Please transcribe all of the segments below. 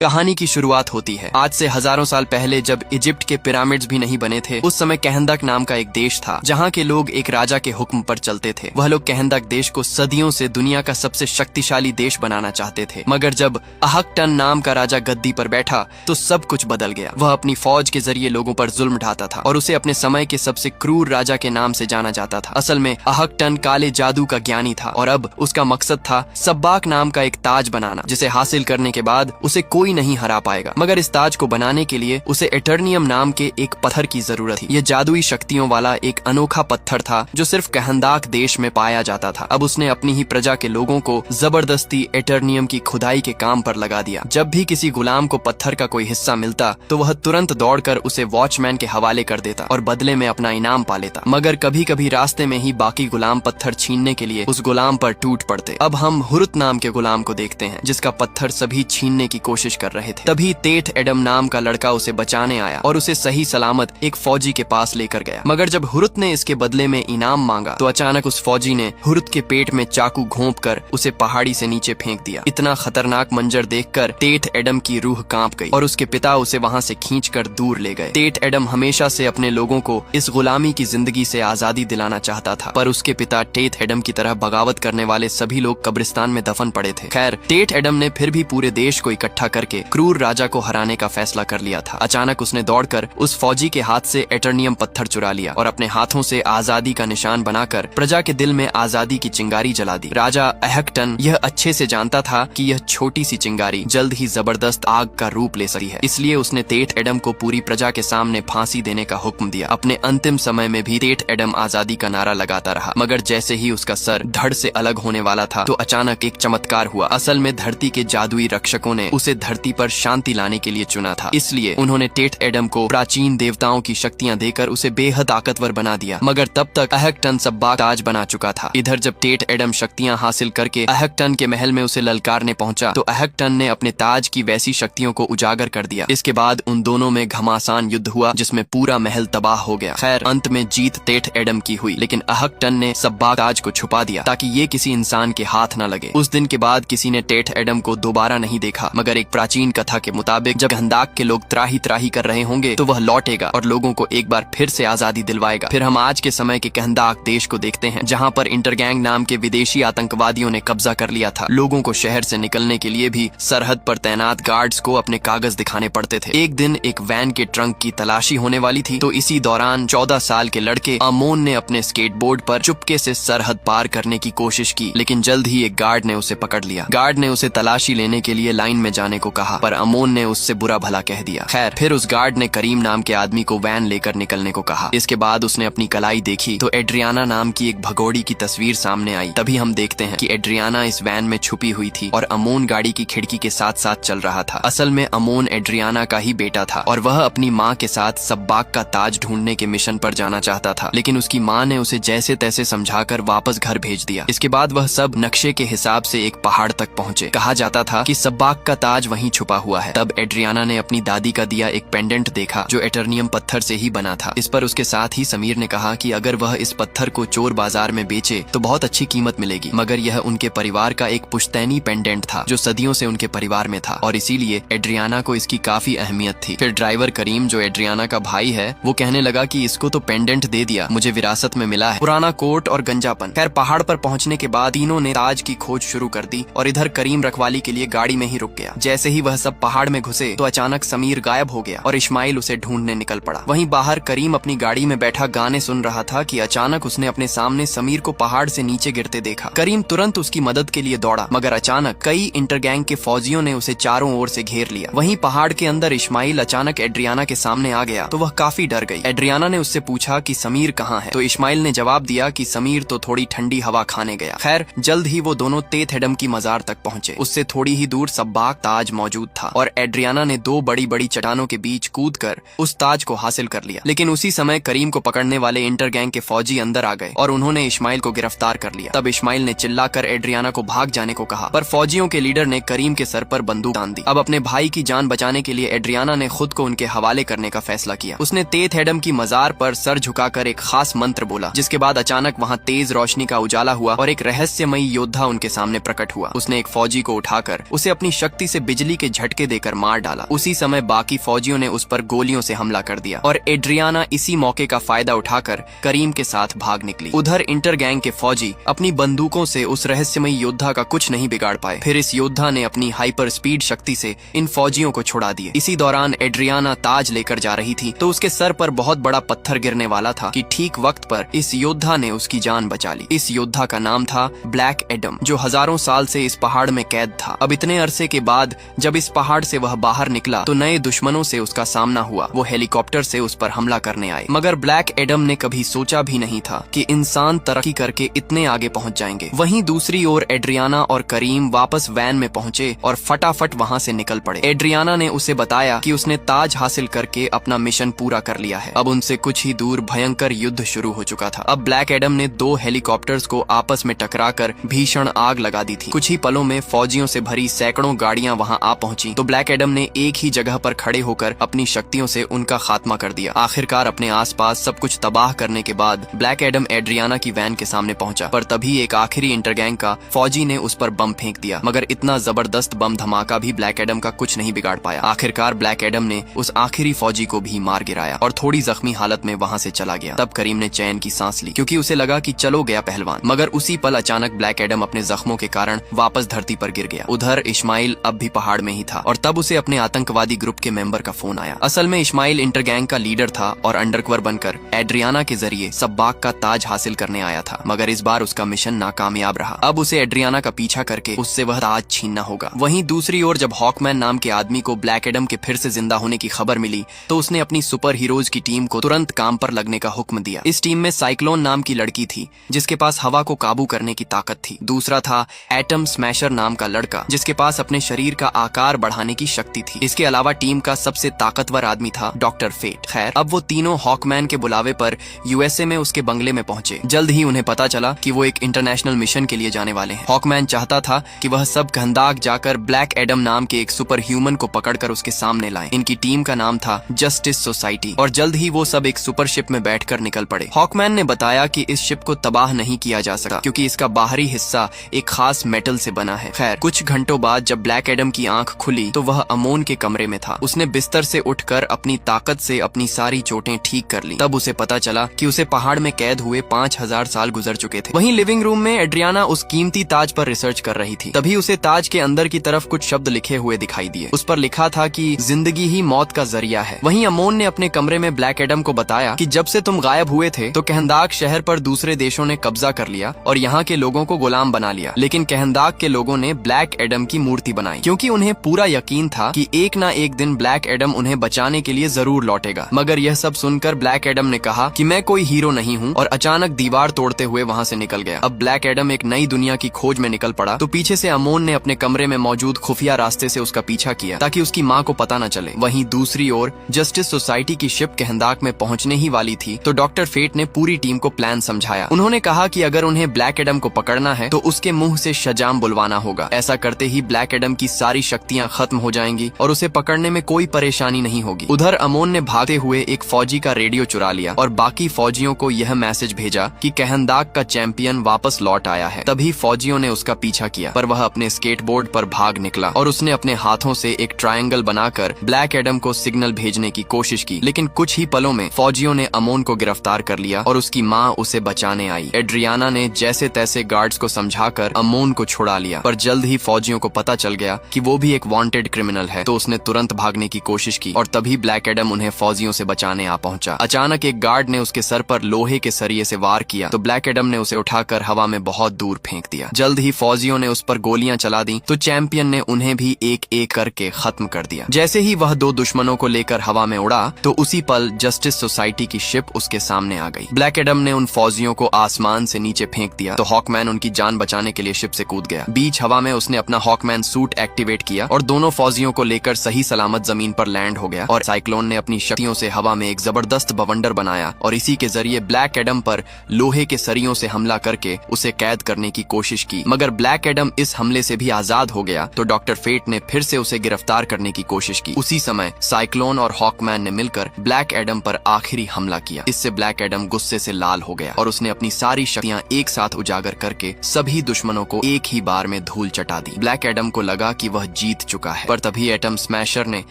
कहानी की शुरुआत होती है आज से हजारों साल पहले, जब इजिप्ट के पिरामिड्स भी नहीं बने थे। उस समय कहंदक नाम का एक देश था जहाँ के लोग एक राजा के हुक्म पर चलते थे। वह लोग कहंदक देश को सदियों से दुनिया का सबसे शक्तिशाली देश बनाना चाहते थे, मगर जब अहकटन नाम का राजा गद्दी पर बैठा तो सब कुछ बदल गया। वह अपनी फौज के जरिए लोगों पर जुल्म ढाता था और उसे अपने समय के सबसे क्रूर राजा के नाम से जाना जाता था। असल में अहकटन काले जादू का ज्ञानी था और अब उसका मकसद था सब्बाक नाम का एक ताज बनाना, जिसे हासिल करने के बाद उसे कोई नहीं हरा पाएगा। मगर इस ताज को बनाने के लिए उसे एटर्नियम नाम के एक पत्थर की जरूरत थी। यह जादुई शक्तियों वाला एक अनोखा पत्थर था जो सिर्फ कहंदाक देश में पाया जाता था। अब उसने अपनी ही प्रजा के लोगों को जबरदस्ती एटर्नियम की खुदाई के काम पर लगा दिया। जब भी किसी गुलाम को पत्थर का कोई हिस्सा मिलता तो वह तुरंत दौड़कर उसे वॉचमैन के हवाले कर देता और बदले में अपना इनाम पा लेता। मगर कभी कभी रास्ते में ही बाकी गुलाम पत्थर छीनने के लिए उस गुलाम पर टूट पड़ते। अब हम हुरुत नाम के गुलाम को देखते हैं जिसका पत्थर सभी छीनने की कोशिश कर रहे थे। तभी टेट एडम नाम का लड़का उसे बचाने आया और उसे सही सलामत एक फौजी के पास लेकर गया। मगर जब हुरुत ने इसके बदले में इनाम मांगा तो अचानक उस फौजी ने हुरुत के पेट में चाकू घोंपकर उसे पहाड़ी से नीचे फेंक दिया। इतना खतरनाक मंजर देखकर टेट एडम की रूह कांप गई और उसके पिता उसे वहां से खींचकर दूर ले गए। टेट एडम हमेशा से अपने लोगों को इस गुलामी की जिंदगी से आजादी दिलाना चाहता था, पर उसके पिता टेट एडम की तरह बगावत करने वाले सभी लोग कब्रिस्तान में दफन पड़े थे। खैर, टेट एडम ने फिर भी पूरे देश को इकट्ठा करके क्रूर राजा को हराने का फैसला कर लिया था। अचानक उसने दौड़कर उस फौजी के हाथ से एटर्नियम पत्थर चुरा लिया और अपने हाथों से आजादी का निशान बनाकर प्रजा के दिल में आजादी की चिंगारी जला दी। राजा अहकटन यह अच्छे से जानता था कि यह छोटी सी चिंगारी जल्द ही जबरदस्त आग का रूप ले सकती है, इसलिए उसने टेट एडम को पूरी प्रजा के सामने फांसी देने का हुक्म दिया। अपने अंतिम समय में भी टेट एडम आजादी का नारा लगाता रहा, मगर जैसे ही उसका सर धड़ से अलग होने वाला था तो अचानक एक चमत्कार हुआ। असल में धरती के जादुई रक्षकों ने उसे धरती पर शांति लाने के लिए चुना था, इसलिए उन्होंने टेट एडम को प्राचीन देवताओं की शक्तियां देकर उसे बेहद ताकतवर बना दिया। मगर तब तक अहकटन सब्बाक ताज बना चुका था। इधर जब टेट एडम शक्तियां हासिल करके अहकटन के महल में उसे ललकारने पहुंचा तो अहकटन ने अपने ताज की वैसी शक्तियों को उजागर कर दिया। इसके बाद उन दोनों में घमासान युद्ध हुआ जिसमें पूरा महल तबाह हो गया। खैर, अंत में जीत टेट एडम की हुई, लेकिन अहकटन ने सब्बाक ताज को छुपा दिया ताकि ये किसी इंसान के हाथ न लगे। उस दिन के बाद किसी ने टेट एडम को दोबारा नहीं देखा, मगर एक प्राचीन कथा के मुताबिक जब कहंदाक के लोग त्राही त्राही कर रहे होंगे तो वह लौटेगा और लोगों को एक बार फिर से आजादी दिलवाएगा। फिर हम आज के समय के कहंदाक देश को देखते हैं जहाँ पर इंटरगैंग नाम के विदेशी आतंकवादियों ने कब्जा कर लिया था। लोगों को शहर से निकलने के लिए भी सरहद पर तैनात गार्ड्स को अपने कागज दिखाने पड़ते थे। एक दिन एक वैन के ट्रंक की तलाशी होने वाली थी तो इसी दौरान 14 साल के लड़के अमोन ने अपने स्केटबोर्ड पर चुपके से सरहद पार करने की कोशिश की, लेकिन जल्द ही एक गार्ड ने उसे पकड़ लिया। गार्ड ने उसे तलाशी लेने के लिए लाइन में जाने को कहा, पर अमोन ने उससे बुरा भला कह दिया। खैर, फिर उस गार्ड ने करीम नाम के आदमी को वैन लेकर निकलने को कहा। इसके बाद उसने अपनी कलाई देखी तो एड्रियाना नाम की एक भगोड़ी की तस्वीर सामने आई। तभी हम देखते हैं कि एड्रियाना इस वैन में छुपी हुई थी और अमोन गाड़ी की खिड़की के साथ साथ चल रहा था। असल में अमोन एड्रियाना का ही बेटा था और वह अपनी माँ के साथ सब्बाक का ताज ढूंढने के मिशन पर जाना चाहता था, लेकिन उसकी माँ ने उसे जैसे तैसे समझाकर वापस घर भेज दिया। इसके बाद वह सब नक्शे के हिसाब से एक पहाड़ तक पहुँचे। कहा जाता था कि सब्बाक का ताज वहीं छुपा हुआ है। तब एड्रियाना ने अपनी दादी का दिया एक पेंडेंट देखा जो एटर्नियम पत्थर से ही बना था। इस पर उसके साथ ही समीर ने कहा कि अगर वह इस पत्थर को चोर बाजार में बेचे तो बहुत अच्छी कीमत मिलेगी, मगर यह उनके परिवार का एक पुश्तैनी पेंडेंट था जो सदियों से उनके परिवार में था और इसीलिए एड्रियाना को इसकी काफी अहमियत थी। फिर ड्राइवर करीम जो एड्रियाना का भाई है वो कहने लगा कि इसको तो पेंडेंट दे दिया, मुझे विरासत में मिला है, पुराना कोट और गंजापन। खैर, पहाड़ पर पहुंचने के बाद तीनों ने ताज की खोज शुरू कर दी और इधर करीम रखवाली के लिए गाड़ी में ही रुक गया। जैसे ही वह सब पहाड़ में घुसे तो अचानक समीर गायब हो गया और इस्माइल उसे ढूंढने निकल पड़ा। वहीं बाहर करीम अपनी गाड़ी में बैठा गाने सुन रहा था कि अचानक उसने अपने सामने समीर को पहाड़ से नीचे गिरते देखा। करीम तुरंत उसकी मदद के लिए दौड़ा, मगर अचानक कई इंटरगैंग के फौजियों ने उसे चारों ओर से घेर लिया। वहीं पहाड़ के अंदर इस्माइल अचानक एड्रियाना के सामने आ गया तो वह काफी डर गई। एड्रियाना ने उससे पूछा कि समीर कहाँ है, तो इस्माइल ने जवाब दिया कि समीर तो थोड़ी ठंडी हवा खाने गया। खैर, जल्द ही वो दोनों टेट एडम की मजार तक पहुंचे। उससे थोड़ी ही दूर सब्बाक ताज मौजूद था और एड्रियाना ने दो बड़ी बड़ी चट्टानों के बीच कूदकर उस ताज को हासिल कर लिया। लेकिन उसी समय करीम को पकड़ने वाले इंटरगैंग के फौजी अंदर आ गए और उन्होंने इस्माइल को गिरफ्तार कर लिया। तब इस्माइल ने चिल्लाकर एड्रियाना को भाग जाने को कहा, पर फौजियों के लीडर ने करीम के सर पर बंदूक तान दी। अब अपने भाई की जान बचाने के लिए एड्रियाना ने खुद को उनके हवाले करने का फैसला किया। उसने टेट एडम की मजार पर सर झुकाकर एक खास मंत्र बोला, जिसके बाद अचानक वहाँ तेज रोशनी का उजाला हुआ और एक रहस्यमयी योद्धा उनके सामने प्रकट हुआ। उसने एक फौजी को उठाकर उसे अपनी शक्ति से बिजली बिजली के झटके देकर मार डाला। उसी समय बाकी फौजियों ने उस पर गोलियों से हमला कर दिया और एड्रियाना इसी मौके का फायदा उठाकर करीम के साथ भाग निकली। उधर इंटर गैंग के फौजी अपनी बंदूकों से उस रहस्यमयी योद्धा का कुछ नहीं बिगाड़ पाए। फिर इस योद्धा ने अपनी हाइपर स्पीड शक्ति से इन फौजियों को छुड़ा दिए। इसी दौरान एड्रियाना ताज लेकर जा रही थी तो उसके सर पर बहुत बड़ा पत्थर गिरने वाला था कि ठीक वक्त पर इस योद्धा ने उसकी जान बचा ली। इस योद्धा का नाम था ब्लैक एडम, जो हजारों साल से इस पहाड़ में कैद था। अब इतने अरसे के बाद जब इस पहाड़ से वह बाहर निकला तो नए दुश्मनों से उसका सामना हुआ। वो हेलीकॉप्टर से उस पर हमला करने आए, मगर ब्लैक एडम ने कभी सोचा भी नहीं था कि इंसान तरक्की करके इतने आगे पहुंच जाएंगे। वहीं दूसरी ओर एड्रियाना और करीम वापस वैन में पहुंचे और फटाफट वहां से निकल पड़े। एड्रियाना ने उसे बताया कि उसने ताज हासिल करके अपना मिशन पूरा कर लिया है। अब उनसे कुछ ही दूर भयंकर युद्ध शुरू हो चुका था। अब ब्लैक एडम ने 2 हेलीकॉप्टर्स को आपस में टकराकर भीषण आग लगा दी थी। कुछ ही पलों में फौजियों से भरी सैकड़ों गाड़ियां वहां आ पहुंची तो ब्लैक एडम ने एक ही जगह पर खड़े होकर अपनी शक्तियों से उनका खात्मा कर दिया। आखिरकार अपने आसपास सब कुछ तबाह करने के बाद ब्लैक एडम एड्रियाना की वैन के सामने पहुंचा, पर तभी एक आखिरी इंटरगैंग का फौजी ने उस पर बम फेंक दिया, मगर इतना जबरदस्त बम धमाका भी ब्लैक एडम का कुछ नहीं बिगाड़ पाया। आखिरकार ब्लैक एडम ने उस आखिरी फौजी को भी मार गिराया और थोड़ी जख्मी हालत में वहां से चला गया। तब करीम ने चैन की सांस ली, क्योंकि उसे लगा कि चलो गया पहलवान, मगर उसी पल अचानक ब्लैक एडम अपने जख्मों के कारण वापस धरती पर गिर गया। उधर इस्माइल अब भी पहाड़ में ही था और तब उसे अपने आतंकवादी ग्रुप के मेंबर का फोन आया। असल में इस्माइल इंटरगैंग का लीडर था और अंडरकवर बनकर एड्रियाना के जरिए सब्बाक का ताज हासिल करने आया था, मगर इस बार उसका मिशन नाकामयाब रहा। अब उसे एड्रियाना का पीछा करके उससे वह ताज छीनना होगा। वहीं दूसरी ओर जब हॉकमैन नाम के आदमी को ब्लैक एडम के फिर से जिंदा होने की खबर मिली तो उसने अपनी सुपर हीरोज की टीम को तुरंत काम पर लगने का हुक्म दिया। इस टीम में साइक्लोन नाम की लड़की थी जिसके पास हवा को काबू करने की ताकत थी। दूसरा था एटम स्मैशर नाम का लड़का जिसके पास अपने शरीर का आकार बढ़ाने की शक्ति थी। इसके अलावा टीम का सबसे ताकतवर आदमी था डॉक्टर फेट। खैर, अब वो तीनों हॉकमैन के बुलावे पर यूएसए में उसके बंगले में पहुंचे। जल्द ही उन्हें पता चला कि वो एक इंटरनेशनल मिशन के लिए जाने वाले हैं। हॉकमैन चाहता था कि वह सब गंदाक जाकर ब्लैक एडम नाम के एक सुपर ह्यूमन को पकड़कर उसके सामने लाएं। इनकी टीम का नाम था जस्टिस सोसाइटी और जल्द ही वो सब एक सुपर शिप में बैठकर निकल पड़े। हॉकमैन ने बताया कि इस शिप को तबाह नहीं किया जा सकता क्योंकि इसका बाहरी हिस्सा एक खास मेटल से बना है। खैर, कुछ घंटों बाद जब ब्लैक एडम की आंख खुली तो वह अमोन के कमरे में था। उसने बिस्तर से उठकर अपनी ताकत से अपनी सारी चोटें ठीक कर ली। तब उसे पता चला कि उसे पहाड़ में कैद हुए 5000 साल गुजर चुके थे। वहीं लिविंग रूम में एड्रियाना उस कीमती ताज पर रिसर्च कर रही थी। तभी उसे ताज के अंदर की तरफ कुछ शब्द लिखे हुए दिखाई दिए। उस पर लिखा था कि जिंदगी ही मौत का जरिया है। वहीं अमोन ने अपने कमरे में ब्लैक एडम को बताया कि जब से तुम गायब हुए थे तो कहंदाक शहर पर दूसरे देशों ने कब्जा कर लिया और यहाँ के लोगों को गुलाम बना लिया, लेकिन कहंदाक के लोगों ने ब्लैक एडम की मूर्ति बनाई क्योंकि उन्हें पूरा यकीन था कि एक ना एक दिन ब्लैक एडम उन्हें बचाने के लिए जरूर लौटेगा। मगर यह सब सुनकर ब्लैक एडम ने कहा कि मैं कोई हीरो नहीं हूँ और अचानक दीवार तोड़ते हुए वहाँ से निकल गया। अब ब्लैक एडम एक नई दुनिया की खोज में निकल पड़ा तो पीछे से अमोन ने अपने कमरे में मौजूद खुफिया रास्ते से उसका पीछा किया ताकि उसकी माँ को पता न चले। वहीं दूसरी ओर जस्टिस सोसाइटी की शिप कहंदाक में पहुंचने ही वाली थी तो डॉक्टर फेट ने पूरी टीम को प्लान समझाया। उन्होंने कहा कि अगर उन्हें ब्लैक एडम को पकड़ना है तो उसके मुंह से शजाम बुलवाना होगा। ऐसा करते ही ब्लैक एडम की सारी शक्तियां खत्म हो जाएंगी और उसे पकड़ने में कोई परेशानी नहीं होगी। उधर अमोन ने भागते हुए एक फौजी का रेडियो चुरा लिया और बाकी फौजियों को यह मैसेज भेजा कि कहंदाक का चैंपियन वापस लौट आया है। तभी फौजियों ने उसका पीछा किया पर वह अपने स्केटबोर्ड पर भाग निकला और उसने अपने हाथों से एक ट्रायंगल बनाकर ब्लैक एडम को सिग्नल भेजने की कोशिश की, लेकिन कुछ ही पलों में फौजियों ने अमोन को गिरफ्तार कर लिया और उसकी माँ उसे बचाने आई। एड्रियाना ने जैसे तैसे गार्ड्स को समझाकर अमोन को छुड़ा लिया, पर जल्द ही फौजियों को पता चल गया कि वो भी एक वांटेड क्रिमिनल है तो उसने तुरंत भागने की कोशिश की और तभी ब्लैक एडम उन्हें फौजियों से बचाने आ पहुंचा। अचानक एक गार्ड ने उसके सर पर लोहे के सरिये से वार किया तो ब्लैक एडम ने उसे उठाकर हवा में बहुत दूर फेंक दिया। जल्द ही फौजियों ने उस पर गोलियां चला दी तो चैंपियन ने उन्हें भी एक एक करके खत्म कर दिया। जैसे ही वह 2 दुश्मनों को लेकर हवा में उड़ा तो उसी पल जस्टिस सोसाइटी की शिप उसके सामने आ गई। ब्लैक एडम ने उन फौजियों को आसमान से नीचे फेंक दिया तो हॉकमैन उनकी जान बचाने के लिए शिप से कूद गया। बीच हवा में उसने अपना हॉकमैन सूट एक्टिवेट किया और दोनों फौजियों को लेकर सही सलामत जमीन पर लैंड हो गया और साइक्लोन ने अपनी शक्तियों से हवा में एक जबरदस्त बवंडर बनाया और इसी के जरिए ब्लैक एडम पर लोहे के सरियों से हमला करके उसे कैद करने की कोशिश की। मगर ब्लैक एडम इस हमले से भी आजाद हो गया तो डॉक्टर फेट ने फिर से उसे गिरफ्तार करने की कोशिश की। उसी समय साइक्लोन और हॉकमैन ने मिलकर ब्लैक एडम पर आखिरी हमला किया। इससे ब्लैक एडम गुस्से से लाल हो गया और उसने अपनी सारी शक्तियां एक साथ उजागर करके सभी दुश्मनों को एक ही बार में धूल चटा दी। ब्लैक एडम को लगा कि वह जीत चुका है। पर तभी एटम स्मैशर ने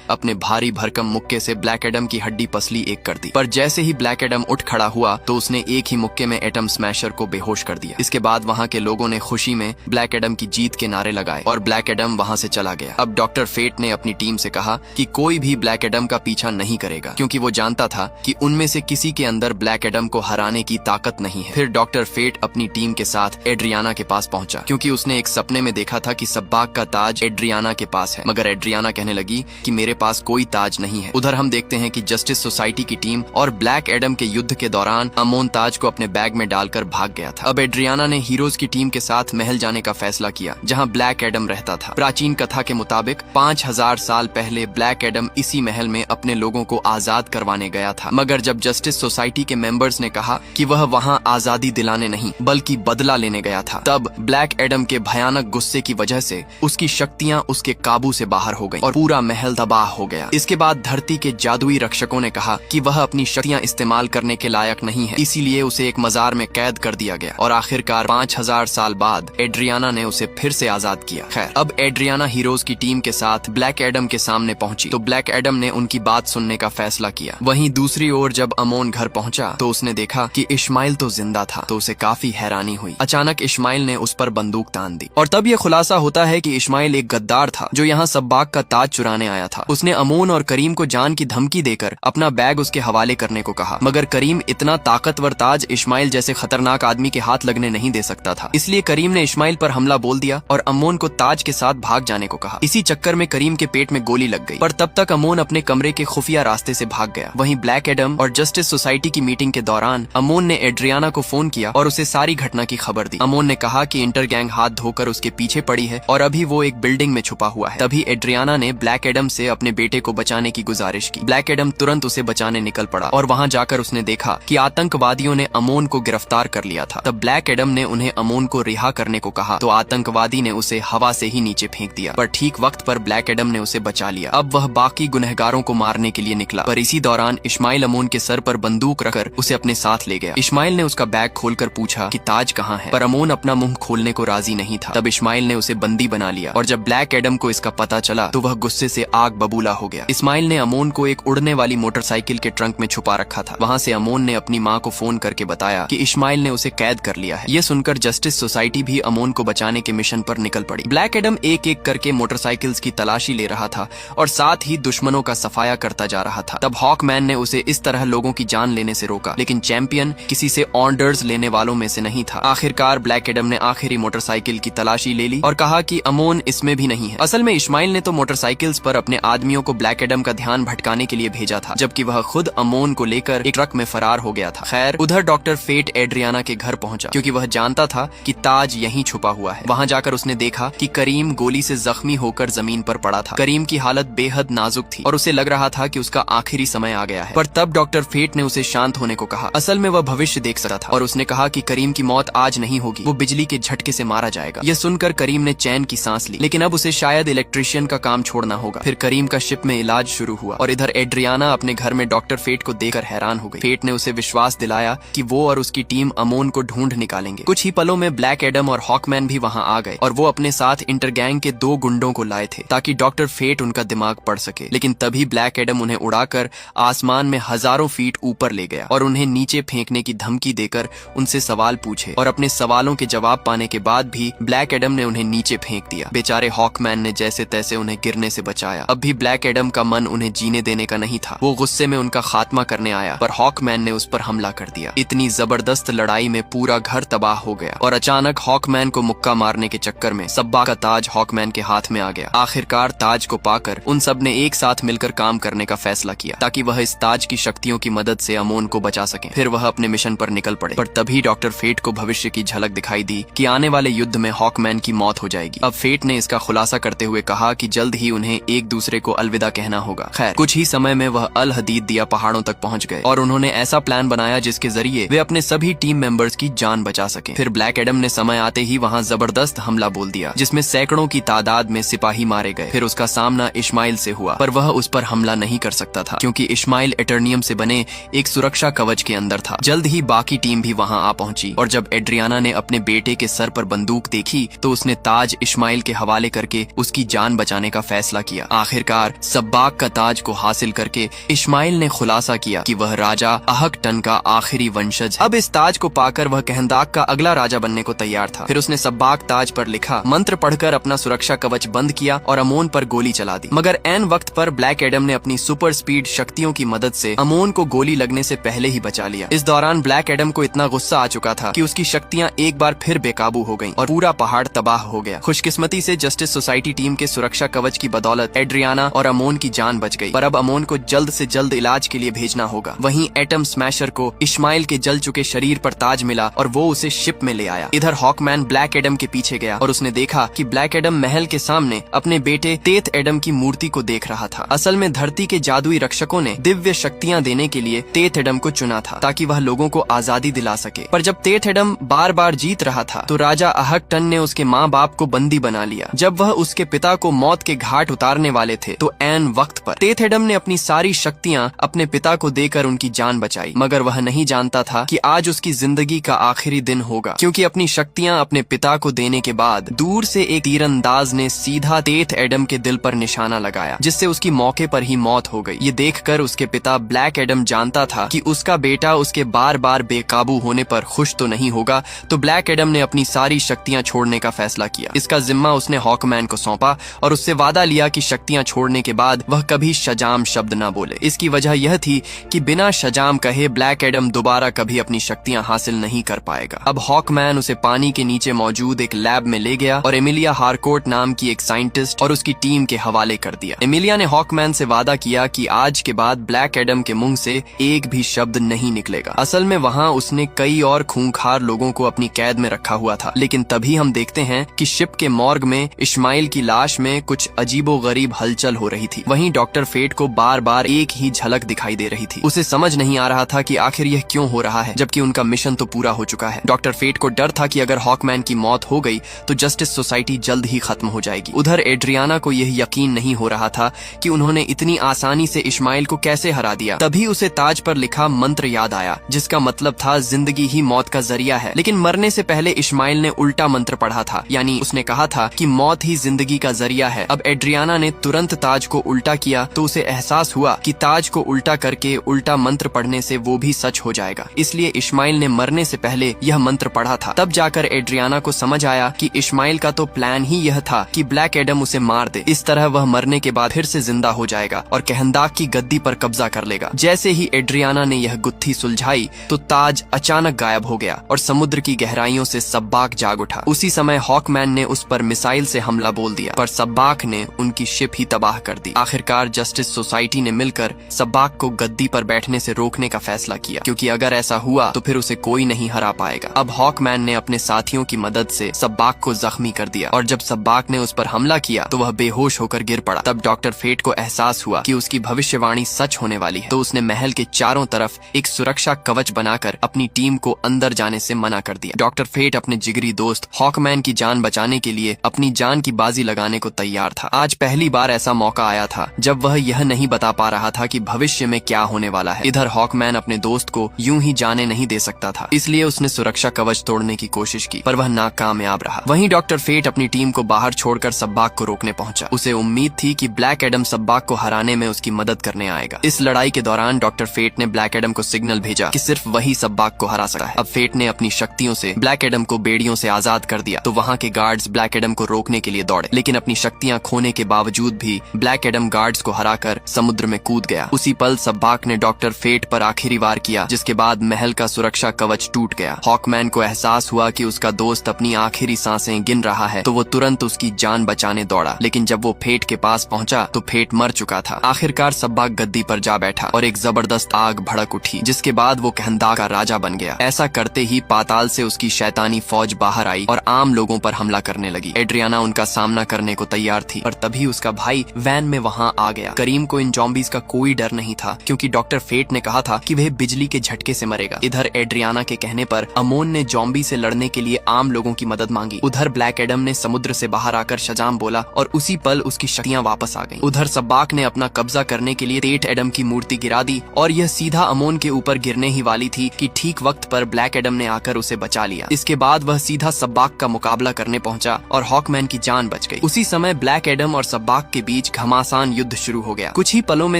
अपने भारी भरकम मुक्के से ब्लैक एडम की हड्डी पसली एक कर दी। पर जैसे ही ब्लैक एडम उठ खड़ा हुआ तो उसने एक ही मुक्के में एटम स्मैशर को बेहोश कर दिया। इसके बाद वहाँ के लोगों ने खुशी में ब्लैक एडम की जीत के नारे लगाए और ब्लैक एडम वहाँ से चला गया। अब डॉक्टर फेट ने अपनी टीम से कहा कि कोई भी ब्लैक एडम का पीछा नहीं करेगा, क्योंकि वो जानता था कि उनमें से किसी के अंदर ब्लैक एडम को हराने की ताकत नहीं है। फिर डॉक्टर फेट अपनी टीम के साथ एड्रियाना के पास पहुंचा, क्योंकि उसने एक सपने में देखा था कि सब्बाक का ताज एड्रियाना के पास है। मगर एड्रियाना कहने लगी कि मेरे पास कोई ताज नहीं है। उधर हम देखते हैं कि जस्टिस सोसाइटी की टीम और ब्लैक एडम के युद्ध के दौरान अमोन ताज को अपने बैग में डालकर भाग गया था। अब एड्रियाना ने हीरोज की टीम के साथ महल जाने का फैसला किया, जहाँ ब्लैक एडम रहता था। प्राचीन कथा के मुताबिक 5000 साल पहले ब्लैक एडम इसी महल में अपने लोगों को आजाद करवाने गया था। मगर जब जस्टिस सोसाइटी के मेंबर्स ने कहा कि वह वहाँ आजादी दिलाने नहीं बल्कि बदला लेने गया था, तब ब्लैक एडम के भयानक गुस्से की वजह से उसकी शक्तियाँ उसके काबू से बाहर हो गईं और पूरा महल तबाह हो गया। इसके बाद धरती के जादुई रक्षकों ने कहा कि वह अपनी शक्तियाँ इस्तेमाल करने के लायक नहीं है, इसीलिए उसे एक मजार में कैद कर दिया गया और आखिरकार 5000 साल बाद एड्रियाना ने उसे फिर से आजाद किया। खैर, अब एड्रियाना हीरोज की टीम के साथ ब्लैक एडम के सामने पहुंची तो ब्लैक एडम ने उनकी बात सुनने का फैसला किया। वहीं दूसरी ओर जब अमोन घर पहुंचा तो उसने देखा कि इस्माइल तो जिंदा था, तो उसे काफी हैरानी हुई। अचानक इस्माइल ने उस पर बंदूक तान दी और तब यह खुलासा होता है कि इस्माइल एक गद्दार था जो यहाँ सब्बाक का ताज चुराने आया था। उसने अमोन और करीम को जान की धमकी देकर अपना बैग उसके हवाले करने को कहा, मगर करीम इतना ताकतवर ताज इस्माइल जैसे खतरनाक आदमी के हाथ लगने नहीं दे सकता था। इसलिए करीम ने इस्माइल पर हमला बोल दिया और अमोन को ताज के साथ भाग जाने को कहा। इसी चक्कर में करीम के पेट में गोली लग गई, पर तब तक अमोन अपने कमरे के खुफिया रास्ते से भाग गया। वहीं ब्लैक एडम और जस्टिस सोसाइटी की मीटिंग के दौरान अमोन ने एड्रियाना को फोन किया और उसे सारी घटना की खबर दी। अमोन ने कहा कि इंटर गैंग हाथ धोकर उसके पीछे पड़ी है और अभी वो एक बिल्डिंग में छुपा हुआ है। तभी एड्रियाना ने ब्लैक एडम से अपने बेटे को बचाने की गुजारिश की। ब्लैक एडम तुरंत उसे बचाने निकल पड़ा और वहाँ जाकर उसने देखा कि आतंकवादियों ने अमोन को गिरफ्तार कर लिया था। तब ब्लैक एडम ने उन्हें अमोन को रिहा करने को कहा तो आतंकवादी ने उसे हवा से ही नीचे फेंक दिया, पर ठीक वक्त पर ब्लैक एडम ने उसे बचा लिया। अब वह बाकी गुनहगारों को मारने के लिए निकला, पर इसी दौरान इस्माइल अमोन के सर पर बंदूक रखकर उसे अपने साथ ले गया। इस्माइल ने उसका बैग खोलकर पूछा कि ताज कहाँ है, पर अमोन अपना मुंह खोलने को राजी नहीं था। तब इस्माइल ने उसे बंदी बना लिया और जब ब्लैक एडम को इसका पता चला तो वह गुस्से से आग बबूला हो गया। इस्माइल ने अमोन को एक उड़ने वाली मोटरसाइकिल के ट्रंक में छुपा रखा था। वहाँ से अमोन ने अपनी माँ को फोन करके बताया कि इस्माइल ने उसे कैद कर लिया है। ये सुनकर जस्टिस सोसाइटी भी अमोन को बचाने के मिशन पर निकल पड़ी। ब्लैक एडम एक एक करके मोटरसाइकिल्स की तलाशी ले रहा था और साथ ही दुश्मनों का सफाया करता जा रहा था। तब हॉकमैन ने उसे इस तरह लोगों की जान लेने से रोका, लेकिन चैंपियन किसी से ऑर्डर्स लेने वालों में से नहीं था। आखिरकार ब्लैक एडम ने आखिरी मोटरसाइकिल की तलाशी ले ली और कहा कि अमोन इसमें भी नहीं है। असल में इस्माइल ने तो मोटरसाइकिल्स पर अपने आदमियों को ब्लैक एडम का ध्यान भटकाने के लिए भेजा था, जबकि वह खुद अमोन को लेकर एक ट्रक में फरार हो गया था। खैर, उधर डॉक्टर फेट एड्रियाना के घर पहुंचा, क्योंकि वह जानता था कि ताज यहीं छुपा हुआ है। वहां जाकर उसने देखा कि करीम गोली से जख्मी होकर जमीन पर पड़ा था। करीम की हालत बेहद नाजुक थी और उसे लग रहा था कि उसका आखिरी समय आ गया है। पर तब डॉक्टर फेट ने उसे शांत होने को कहा। असल में वह भविष्य देख सकता था और उसने कहा कि करीम की मौत आज नहीं होगी, वो बिजली के झटके से मारा जाएगा। यह सुनकर करीम ने चैन की सांस ली, लेकिन अब उसे शायद इलेक्ट्रिशियन का काम छोड़ना होगा। फिर करीम का शिप में इलाज शुरू हुआ और इधर एड्रियाना अपने घर में डॉक्टर फेट को देखकर हैरान हो गई। फेट ने उसे विश्वास दिलाया कि वो और उसकी टीम अमोन को ढूंढ निकालेंगे। कुछ ही पलों में ब्लैक एडम और हॉकमैन भी वहां आ गए और वो अपने साथ इंटरगैंग के 2 गुंडों को लाए थे ताकि डॉक्टर फेट उनका दिमाग पढ़ सके। लेकिन तभी ब्लैक एडम उन्हें उड़ाकर आसमान में हजारों फीट ऊपर ले गया और उन्हें नीचे फेंकने की धमकी देकर उनसे सवाल पूछे और अपने सवालों के जवाब पाने के बाद भी ब्लैक एडम ने उन्हें नीचे फेंक दिया। बेचारे हॉकमैन ने जैसे तैसे उन्हें गिरने से बचाया। अब भी ब्लैक एडम का मन उन्हें जीने देने का नहीं था। वो गुस्से में उनका खात्मा करने आया, पर हॉकमैन ने उस पर हमला कर दिया। इतनी जबरदस्त लड़ाई में पूरा घर तबाह हो गया और अचानक हॉकमैन को मुक्का मारने के चक्कर में सब्बा का ताज हॉकमैन के हाथ में आ गया। आखिरकार ताज को पाकर उन सब ने एक साथ मिलकर काम करने का फैसला किया ताकि वह इस ताज की शक्तियों की मदद से अमोन को बचा सके। फिर वह अपने मिशन पर निकल पड़े, पर तभी डॉक्टर फेट को भविष्य की झलक दिखाई दी कि आने वाले युद्ध में हॉकमैन की मौत हो जाएगी। अब फेट ने इसका खुलासा करते हुए कहा कि जल्द ही उन्हें एक दूसरे को अलविदा कहना होगा। खैर, कुछ ही समय में वह अल हदीद दिया पहाड़ों तक पहुंच गए और उन्होंने ऐसा प्लान बनाया जिसके जरिए वे अपने सभी टीम मेंबर्स की जान बचा सकें। फिर ब्लैक एडम ने समय आते ही वहां जबरदस्त हमला बोल दिया जिसमें सैकड़ों की तादाद में सिपाही मारे गए। फिर उसका सामना इस्माइल से हुआ, पर वह उस पर हमला नहीं कर सकता था क्योंकि इस्माइल एटर्नियम से बने एक सुरक्षा कवच के अंदर था। जल्द ही बाकी टीम भी वहां आ पहुंची और जब एड्रियाना ने अपने बेटे के सर पर बंदूक देखी तो उसने ताज इस्माइल के हवाले करके उसकी जान बचाने का फैसला किया। आखिरकार सब्बाक का ताज को हासिल करके इस्माइल ने खुलासा किया कि वह राजा अहकटन का आखिरी वंशज है। अब इस ताज को पाकर वह कहंदाक का अगला राजा बनने को तैयार था। फिर उसने सब्बाक ताज पर लिखा मंत्र पढ़कर अपना सुरक्षा कवच बंद किया और अमोन पर गोली चला दी। मगर ऐन वक्त पर ब्लैक एडम ने अपनी सुपर स्पीड शक्तियों की मदद से अमोन को गोली लगने से पहले ही बचा लिया। इस दौरान ब्लैक एडम को इतना गुस्सा आ चुका था कि उसकी शक्तियां एक बार फिर बेकाबू हो गईं और पूरा पहाड़ तबाह हो गया। खुशकिस्मती से जस्टिस सोसाइटी टीम के सुरक्षा कवच की बदौलत एड्रियाना और अमोन की जान बच गई, पर अब अमोन को जल्द से जल्द इलाज के लिए भेजना होगा। वहीं एटम स्मैशर को इस्माइल के जल चुके शरीर पर ताज मिला और वो उसे शिप में ले आया। इधर हॉकमैन ब्लैक एडम के पीछे गया और उसने देखा कि ब्लैक एडम महल के सामने अपने बेटे तेथ एडम की मूर्ति को देख रहा था। असल में धरती के जादुई रक्षकों ने दिव्य शक्तियां देने के लिए तेथ एडम को चुना था ताकि वह लोगों को आजादी दिला सके। पर जब तेथ एडम बार बार जीत रहा था तो राजा अहकटन ने उसके माँ बाप को बंदी बना लिया। जब वह उसके पिता को मौत के घाट उतारने वाले थे तो ऐन वक्त पर तेथ एडम ने अपनी सारी शक्तियां अपने पिता को देकर उनकी जान बचाई। मगर वह नहीं जानता था कि आज उसकी जिंदगी का आखिरी दिन होगा, क्योंकि अपनी शक्तियां अपने पिता को देने के बाद दूर से एक तीरंदाज ने सीधा तेथ एडम के दिल पर निशाना लगाया, जिससे उसकी मौके पर ही मौत हो गई। ये देखकर उसके पिता ब्लैक एडम जानता था कि उसका बेटा उसके बार बार बेकाबू होने पर खुश तो नहीं होगा, तो ब्लैक एडम ने अपनी सारी शक्तियां छोड़ने का फैसला किया। इसका जिम्मा उसने हॉकमैन को सौंपा और उससे वादा लिया कि शक्तियां छोड़ने के बाद वह कभी शजाम शब्द न बोले। इसकी वजह यह थी कि बिना शजाम कहे ब्लैक एडम दोबारा कभी अपनी शक्तियां हासिल नहीं कर पाएगा। अब हॉकमैन उसे पानी के नीचे मौजूद एक लैब में ले गया और एमिलिया हारकोर्ट नाम की एक साइंटिस्ट और उसकी टीम के हवाले कर दिया। एमिलिया ने हॉकमैन से वादा किया कि आज के बाद ब्लैक एडम के मुंह से एक भी शब्द नहीं निकलेगा। असल में वहाँ उसने कई और खूंखार लोगों को अपनी कैद में रखा हुआ था। लेकिन तभी हम देखते हैं कि शिप के मॉर्ग में इस्माइल की लाश में कुछ अजीबोगरीब हलचल हो रही थी। वहीं डॉक्टर फेट को बार बार एक ही झलक दिखाई दे रही थी। उसे समझ नहीं आ रहा था कि आखिर यह क्यों हो रहा है, जबकि उनका मिशन तो पूरा हो चुका है। डॉक्टर फेट को डर था कि अगर हॉकमैन की मौत हो गई तो जस्टिस सोसाइटी जल्द ही खत्म हो जाएगी। उधर एड्रियाना को यह यकीन नहीं हो रहा था कि उन्होंने इतनी आसानी से इस्माइल को कैसे हरा दिया। तभी उसे ताज पर लिखा मंत्र याद आया, जिसका मतलब था जिंदगी ही मौत का जरिया है। लेकिन मरने से पहले इस्माइल ने उल्टा मंत्र पढ़ा था, यानी उसने कहा था कि मौत ही जिंदगी का जरिया है। अब एड्रियाना ने तुरंत ताज को उल्टा किया तो उसे एहसास हुआ कि ताज को उल्टा करके उल्टा मंत्र पढ़ने से वो भी सच हो जाएगा। इसलिए इस्माइल ने मरने से पहले यह मंत्र पढ़ा था। तब जाकर एड्रियाना को समझ आया कि इस्माइल का तो प्लान ही यह था कि ब्लैक एडम उसे मार दे। इस तरह वह मरने के बाद फिर से जिंदा हो जाएगा और कहंदाक की गद्दी पर कब्जा कर लेगा। जैसे ही एड्रियाना ने यह गुत्थी सुलझाई तो ताज अचानक गायब हो गया और समुद्र की गहराइयों से सब्बाक जाग उठा। उसी समय हॉकमैन ने उस पर मिसाइल से हमला बोल दिया, पर सब्बाक ने उनकी शिप ही तबाह कर दी। आखिरकार जस्टिस सोसाइटी ने मिलकर सब्बाक को गद्दी पर बैठने से रोकने का फैसला किया, क्योंकि अगर ऐसा हुआ तो फिर उसे कोई नहीं हरा पाएगा। अब हॉकमैन ने अपने साथियों की मदद से सब्बाक को जख्मी कर दिया और जब सब्बाक ने उस पर हमला किया तो वह बेहोश होकर गिर पड़ा। तब डॉक्टर फेट को एहसास हुआ कि उसकी भविष्यवाणी सच होने वाली है, तो उसने महल के चारों तरफ एक सुरक्षा कवच बनाकर अपनी टीम को अंदर जाने से मना कर दिया। डॉक्टर फेट अपने जिगरी दोस्त हॉकमैन की जान बचाने के लिए अपनी जान की बाजी लगाने को तैयार था। आज पहली बार ऐसा मौका आया था जब वह यह नहीं बता पा रहा था कि भविष्य में क्या होने वाला है। इधर हॉकमैन अपने दोस्त को यूं ही जाने नहीं दे सकता था, इसलिए उसने सुरक्षा कवच तोड़ने की कोशिश की, पर वह नाकामयाब रहा। वहीं डॉक्टर फेट अपनी टीम को बाहर छोड़कर सब्बाक को रोकने पहुंचा। उसे उम्मीद थी कि ब्लैक एडम सब्बाक को हराने में उसकी मदद करने आएगा। इस लड़ाई के दौरान डॉक्टर फेट ने ब्लैक एडम को सिग्नल भेजा कि सिर्फ वही सब्बाक को हरा सकता है। अब फेट ने अपनी शक्तियों से ब्लैक एडम को बेड़ियों से आजाद कर दिया, तो वहाँ के गार्ड्स ब्लैक एडम को रोकने के लिए दौड़े, लेकिन अपनी शक्तियां खोने के बावजूद भी ब्लैक एडम गार्ड्स को हराकर समुद्र में कूद गया। उसी पल सब्बाक ने डॉक्टर फेट पर आखिरी वार किया, जिसके बाद महल का सुरक्षा कवच टूट गया। हॉकमैन को एहसास हुआ कि उसका दोस्त अपनी आखिरी सांसें गिन रहा है, तो वो तुरंत उसकी जान बचाने दौड़ा, लेकिन जब वो फेट के पास पहुंचा तो फेट मर चुका था। आखिरकार सब्बाक गद्दी पर जा बैठा और एक जबरदस्त आग भड़क उठी, जिसके बाद वो कहंदाक का राजा बन गया। ऐसा करते ही पाताल से उसकी शैतानी फौज बाहर आई और आम लोगों पर हमला करने लगी। एड्रियाना उनका सामना करने को तैयार थी, और तभी उसका भाई वैन में वहाँ आ गया। करीम को इन जॉम्बीज का कोई डर नहीं था, क्योंकि डॉक्टर फेट ने कहा था कि वह बिजली के झटके से मरेगा। इधर एड्रियाना के कहने पर अमोन ने जॉम्बी से लड़ने के लिए आम लोगों की मदद मांगी। उधर ब्लैक एडम ने समुद्र से बाहर आकर शजाम बोला और उसी पल उसकी शक्तियां वापस आ गईं। उधर सब्बाक ने अपना कब्जा करने के लिए तेथ एडम की मूर्ति गिरा दी और यह सीधा अमोन के ऊपर गिरने ही वाली थी कि ठीक वक्त पर ब्लैक एडम ने आकर उसे बचा लिया। इसके बाद वह सीधा सब्बाक का मुकाबला करने पहुंचा और हॉकमैन की जान बच बच गई। उसी समय ब्लैक एडम और सब्बाक के बीच घमासान युद्ध शुरू हो गया। कुछ ही पलों में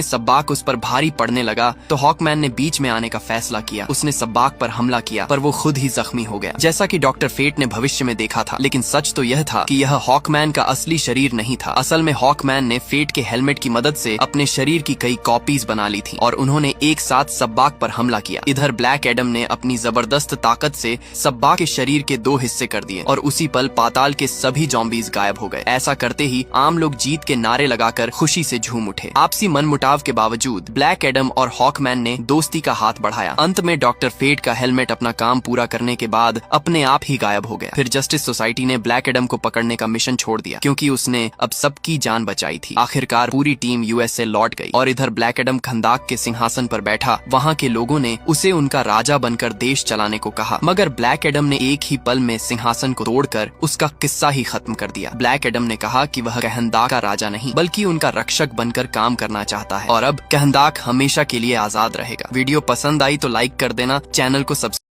सब्बाक उस पर भारी पड़ने लगा तो हॉकमैन ने बीच में आने का फैसला किया। उसने सब्बाक पर हमला किया पर वो खुद ही जख्मी हो गया, जैसा कि डॉक्टर फेट ने भविष्य में देखा था। लेकिन सच तो यह था कि यह हॉकमैन का असली शरीर नहीं था। असल में हॉकमैन ने फेट के हेलमेट की मदद से अपने शरीर की कई कॉपीज बना ली थी और उन्होंने एक साथ सब्बाक पर हमला किया। इधर ब्लैक एडम ने अपनी जबरदस्त ताकत से सब्बाक के शरीर के 2 हिस्से कर दिए और उसी पल पाताल के सभी जॉम्बीज गायब हो गए। ऐसा करते ही आम लोग जीत के नारे लगाकर खुशी से झूम उठे। आपसी मनमुटाव के बावजूद ब्लैक एडम और हॉकमैन ने दोस्ती का हाथ बढ़ाया। अंत में डॉक्टर फेट का हेलमेट अपना काम पूरा करने के बाद अपने आप ही गायब हो गया। फिर जस्टिस सोसाइटी ने ब्लैक एडम को पकड़ने का मिशन छोड़ दिया क्योंकि उसने अब सबकी जान बचाई थी। आखिरकार पूरी टीम यूएसए लौट गई और इधर ब्लैक एडम खंदाक के सिंहासन पर बैठा। वहाँ के लोगों ने उसे उनका राजा बनकर देश चलाने को कहा, मगर ब्लैक एडम ने एक ही पल में सिंहासन को तोड़कर उसका किस्सा ही खत्म कर दिया। ब्लैक एडम ने कहा कि वह कहंदाक का राजा नहीं बल्कि उनका रक्षक बनकर काम करना चाहता है और अब कहंदाक हमेशा के लिए आजाद रहेगा। वीडियो पसंद आई तो लाइक कर देना, चैनल को सब्सक्राइब